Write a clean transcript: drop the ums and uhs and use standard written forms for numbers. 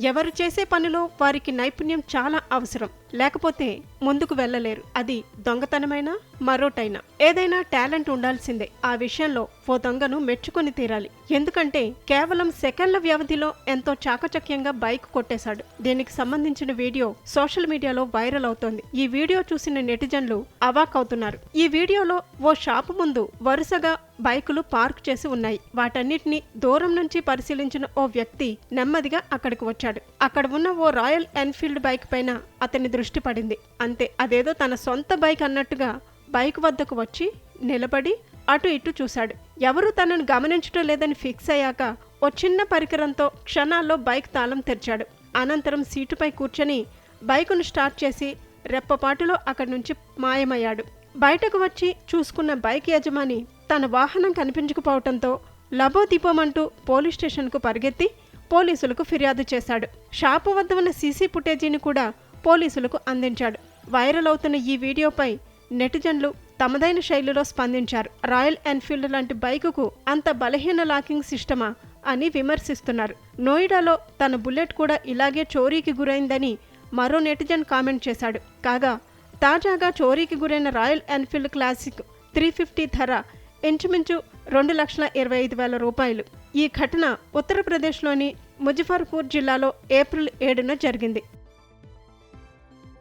ఎవరు చేసే పనిలో వారికి నైపుణ్యం చాలా అవసరం. లేకపోతే ముందుకు వెళ్ళలేరు. అది దొంగతనమైనా మరోటైనా ఏదైనా టాలెంట్ ఉండాల్సిందే. ఆ విషయంలో ఓ దొంగను మెచ్చుకొని తీరాలి. ఎందుకంటే కేవలం సెకండ్ల వ్యవధిలో ఎంతో చాకచక్యంగా బైక్ కొట్టేశాడు. దీనికి సంబంధించిన వీడియో సోషల్ మీడియాలో వైరల్ అవుతోంది. ఈ వీడియో చూసిన నెటిజన్లు అవాక్ అవుతున్నారు. ఈ వీడియోలో ఓ షాపు ముందు వరుసగా బైకులు పార్క్ చేసి ఉన్నాయి. వాటన్నిటిని దూరం నుంచి పరిశీలించిన ఓ వ్యక్తి నెమ్మదిగా అక్కడికి వచ్చాడు. అక్కడ ఉన్న ఓ రాయల్ ఎన్ఫీల్డ్ బైక్ పైన అతని దృష్టి పడింది. అంతే, అదేదో తన సొంత బైక్ అన్నట్టుగా బైక్ వద్దకు వచ్చి నిలబడి అటు ఇటు చూశాడు. ఎవరూ తనను గమనించడం లేదని ఫిక్స్ అయ్యాక ఓ చిన్న పరికరంతో క్షణాల్లో బైక్ తాళం తెరిచాడు. అనంతరం సీటుపై కూర్చొని బైకును స్టార్ట్ చేసి రెప్పపాటులో అక్కడి నుంచి మాయమయ్యాడు. బయటకు వచ్చి చూసుకున్న బైక్ యజమాని తన వాహనం కనిపించకపోవడంతో లబోదిబోమంటూ పోలీస్ స్టేషన్కు పరిగెత్తి పోలీసులకు ఫిర్యాదు చేశాడు. షాపు వద్ద ఉన్న సీసీ ఫుటేజీని కూడా పోలీసులకు అందించాడు. వైరల్ అవుతున్న ఈ వీడియోపై నెటిజన్లు తమదైన శైలిలో స్పందించారు. రాయల్ ఎన్ఫీల్డ్ లాంటి బైకుకు అంత బలహీన లాకింగ్ సిస్టమా అని విమర్శిస్తున్నారు. నోయిడాలో తన బుల్లెట్ కూడా ఇలాగే చోరీకి గురైందని మరో నెటిజన్ కామెంట్ చేశాడు. కాగా తాజాగా చోరీకి గురైన రాయల్ ఎన్ఫీల్డ్ క్లాసిక్ 350 ధర ఇంచుమించు 2,25,000 రూపాయలు. ఈ ఘటన ఉత్తరప్రదేశ్లోని ముజఫర్పూర్ జిల్లాలో ఏప్రిల్ 7న జరిగింది.